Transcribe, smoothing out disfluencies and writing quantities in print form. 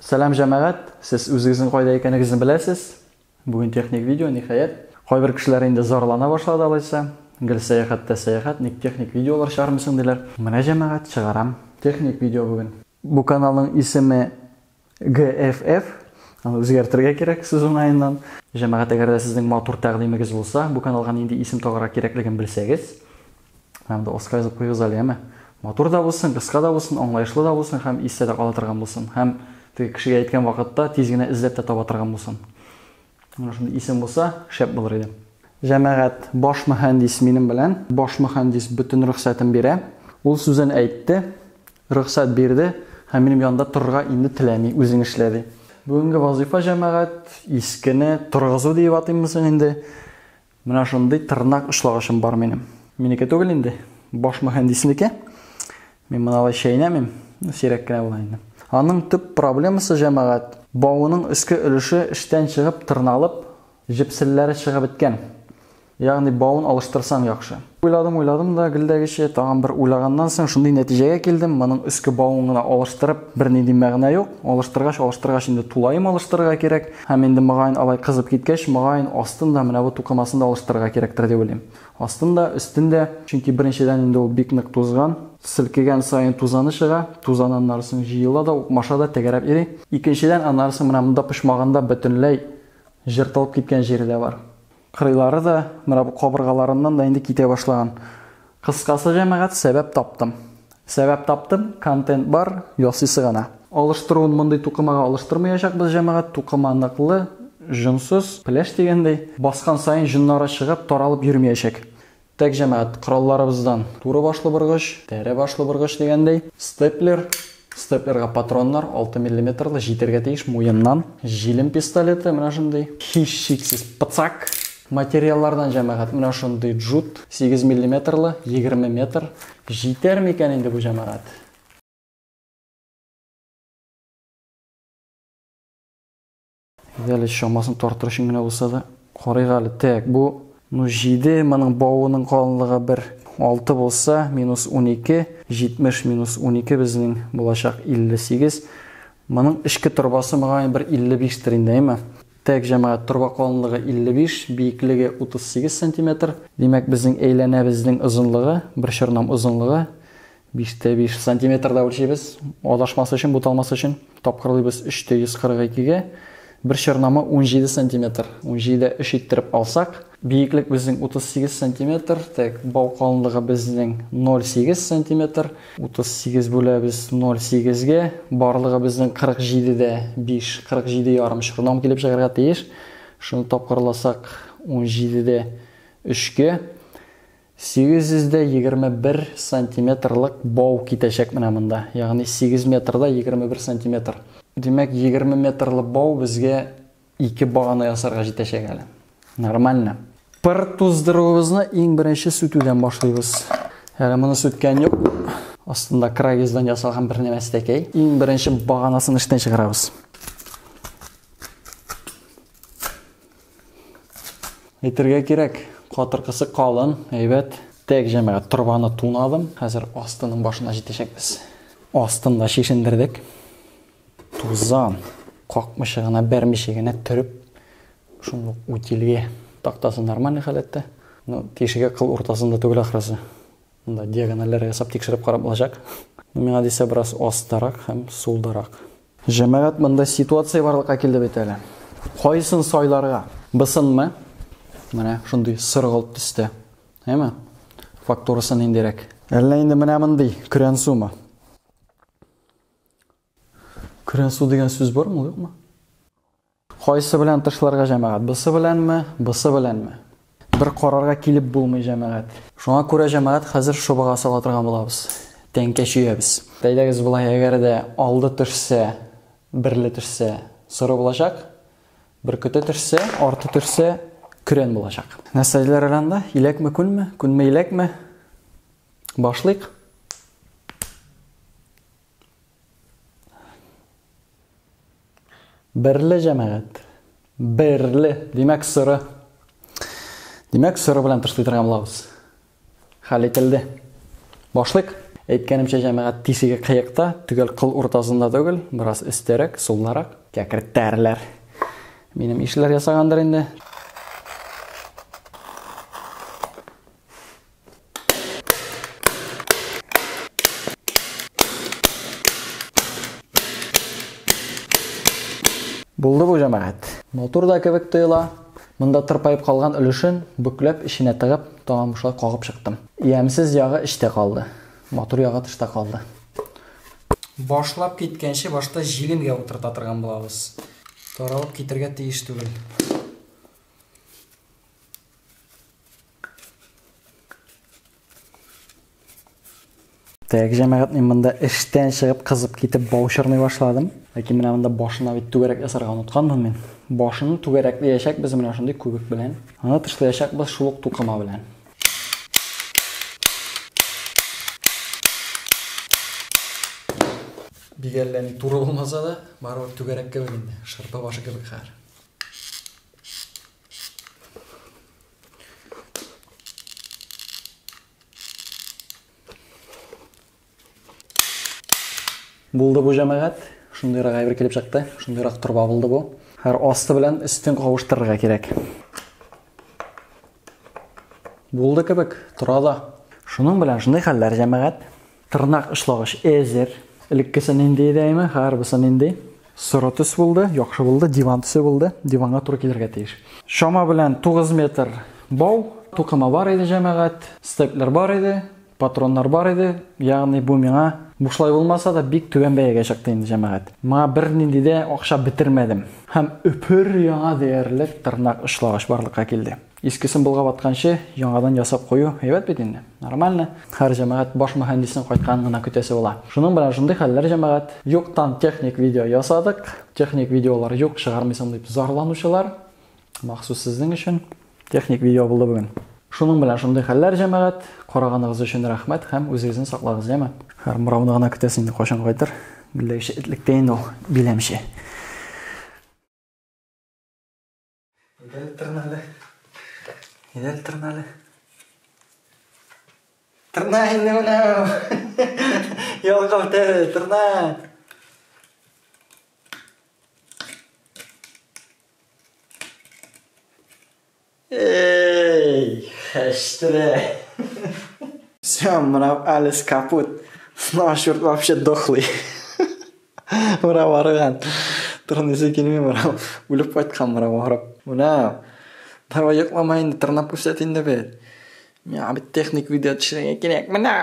Selam cemaat, siz o'zingizning qayda ekanligingizni bilasiz. Bugun texnik video nihoyat. Qay bir kishilar endi zorlana boshladi alaysa. Gil sayohat, nik texnik videolar chiqarmisiz dedilar. Mana cemaat chiqaram. Texnik video bugun. Bu kanalning ismi GFF. O'zgartirga kerak siz onaydan. Cemaat agarda sizning motor taqdimingiz bo'lsa, bu kanalga endi ism to'g'ri kerakligini bilsangiz, hamda o'zga yozib qo'yingizlarmi? Motorda bo'lsin, qisqada bo'lsin, anglashilida bo'lsin, ham esda qoldirgan bo'lsin, ham kishiga aytgan vaqtda tezgina izlab topa turgan bo'lsin. Mana shunday ism bo'lsa, shap bo'lar edi. Jamoat bosh muhandis menim bilan, bosh muhandis butun ruxsatim bera. U so'zini aytdi, ruxsat berdi, ham mening yonda turga endi tilamay o'zing ishladi. Bugungi vazifa jamoat iskini turg'izu deb ataymiz endi. Mana shunday tirnoq ishlag'ishim bor menim. Meniki to'g'ri endi, bosh muhandisniki. Men mana shaynamim, sirakkina bo'laydi. Aның tüp problemasi jamoat, bovunun üstki ülüşü işten çıkıp tırnalып, jipsillari çıkıp bitken. Yağni bovun alıştırsam yaxşı. Oyladım da gildagi şey tağın bir oylagandan soň şunday natijага keldim. Mening üstki bovununa alıştırıp bir ne demegine yok. Alıştırgaç indi tulayım alıştırga kerak. Hem endi mağayın alay kızıp ketgeç, mağayın astında mena bu tuqamasında alıştırga kerakdir dep oylayım. Astında, üstünde, çünkü birinçiden indi o biknik tuzgan. Silkegen sayın tuzanı çığa, tuzananlarsın jiyila da maşada tegerep eri. İkinçiden anlarsın mena mında pişmaganda bütünley jırtılıp ketken jeri de var. Kırıları da mena bu qabırgalarından da indi kite başlagan. Kıskası jamoat sebep taptım, kontent bar, yosisi gana. Alıştırıውን mınday tuqımaga alıştırmayacak biz jamoat, tuqımanlıqlı, jünsüz, plaj degендей, baskan sayın jünlara çıgıp taralып yürümeyecek. Tek jamoat qurollarımızdan tuğru başlı bırgıç, tere başlı bırgıç degендей, steplerga patronlar 6 mm jiterge teyiş moyundan, jilim pistoleti, mana şunday, hiç şeksiz pıçak materiallardan jamoat, mana şunday jut 8 mm 20 metr jiter mekan endi bu jamoat. Deli şamasını tortırışın güne olsa da qorayğalı tek bu jidi mening bovunun qalınlığı bir 6 bolsa minus 12 70 minus 12 bizning bulacak 58 mening ishki turbası mağayın bir 55 tirindeymi? Tek jamoat turba qalınlığı 55 biyikligi 38 cm demek bizning eylene bizning uzunluğu bir şırnam uzunluğu 5 cm ölçeybiz. Adaşması için, butalması için tapqırlıyız 342'ge. Bir şırnamı 17 cm. 17'de eşittirip alsak, biyiklik bizning 38 cm, tek bov qalınlığı bizning 0,8 cm. 38 böle biz 0,8'ge, barlığı bizning 47'de 5, 47 yarım şırnam kelip çıkarga teyiş. Şunu tapqırlasak 17'de 3'ge, 800'de 21 cm-lik bov ketecek mena bunda. Yani 8 metrda 21 cm. Demek 20 metrli bov bizge 2 bağını yasarga jetecek hali. Normalno. Bir tuzdiruğuzni eng birinchi sütüden başlayız. Hali buni sütken yok. Aslında kragizdan yasalgan bir nemesi ekey. Eng birinchi bağanasını ishdan chiqaramiz. Aytirga kerak. Qatırqısı qalın, evet. Tek jamoat turbani tunadım. Hazır astının başına jetecekmiz. Astında şişindirdik. Tuzan, qoqmishigina, bermishigina turib, shundoq utilga taqtasi normal holatda. Teshiga qil o'rtasida tugul axrisi. Bunda diagonallarga yasab tekshirib qarab olacak. Menga desa biroz ostaroq ham so'ldaroq. Jamoat bunda situatsiya borliqqa keldi aytayli. Qo'ysin soylarga, bisinmi? Mana shunday sirg'ilib tusda. Nima? Faktorasini indirek. Endi mana bunday kiransumi? Kıran su degan söz var mı, yok mu? Qaysi bilan tishlarga jamoat? Bisi bilanmi? Bir qarorga kelib bo'lmay jamoat. Shunga ko'ra jamoat hozir shu bag'asi olatirgan bo'lamiz. Tenkashiyamiz. Deydigiz bo'lay, agarda oldi tishsa, birli tishsa, siri bo'lacak. Bir ko'ta tishsa, orti tishsa, kıran bo'lacak. Nasajlar alanda, ilakmi kunmi? Kunmi ilakmi? Boshlayq. Birli jamoat. Birli. Demak siri. Demak siri bilan tishlaydigan bo'lamiz. Hal etildi. Boshliq. Әйткәнемчә җәмәгать тишеге кыекта, түгел кыл уртасында түгел, бераз өстәрәк, сулларак, кәкреттәрләр. Минем ишләр ясагандыр инде. Булды бу җәмәгать. Мотор да кебек тоела. Монда тырпайып калган өлешен бүкләп ишенә тыгып, тагын бушлай кагып чыктым. Иямсез ягы эштә калды. Мотор ягы тышта калды. Башлап киткәнче башта җиленгә утырта торган булабыз. Таралып китергә тиеш түгел. Тәк җәмәгатьнең монда эштән чыгып кызып китеп баушырмый башладым. Ләкин менә монда башына бит түгәрәк ясарга унытканмын мин. Башын түгәрәкләячәк без менә шундый күбек белән. Аны тышлаячак без шул ук тукыма белән. Бигәлләни туры булмаса да, барыбер түгәрәк кебек инде. Шырпы башы кебек хәр. Булды бу җәмәгать. Шундыйрак әйбер килеп чыкты. Шундыйрак турба булды бу. Һәр асты белән өстен кавыштырырга кирәк. Булды кебек, тора да. Шуның белән шундый хәлләр җәмәгать. Тырнак ышлагыч әзер. Элеккесен инде дәйме, һәрбисен инде. Соры төс булды, яхшы булды, диван төсе булды. Диванга туры килергә тиеш. Шама белән 9 метр бау, тукыма бар иде җәмәгать, степлер бар иде, патроннар бар иде. Ягъни бу миңа бушлай булмаса да бик түбән бәягә чыкты инде җәмәгать. Маңа бернинди дә акча битермәдем. Һәм өпер яңа диярлек тырнак ышлагыч барлыкка килде. Искесен булгап атканчы яңадан ясап кую әйбәт бит инде. Нормально. Һәр җәмәгать баш мөхәндисен кайткан гына көтәсе була. Шуның белән шундый хәлләр җәмәгать. Юктан техник видео ясадык. Техник видеолар юк чыгармыйсың дип зарланучылар. Махсус сезнең өчен техник видео булды бүген. Шуның белән шундый хәлләр җәмәгать. Караганыгыз өчен рәхмәт һәм үзегезне саклагыз, яме. Һәр мурауны гына көтәсең инде кайчан кайтыр. Гөлләгече этлектәйин ул биләмче. Идел тырналы. Тырна инде менә. Ялгавты, тырна. Эй, хэштре. Всё, мрав alles капут. Наш вообще дохлый. Мрав арган. Тырнысы килми мрав. Үлеп кайткан мрав арып. Менә Тарва йокламайын, тырнап күрсәт инде бит. Миңа бит техник видео төшерергә кирәк. Менә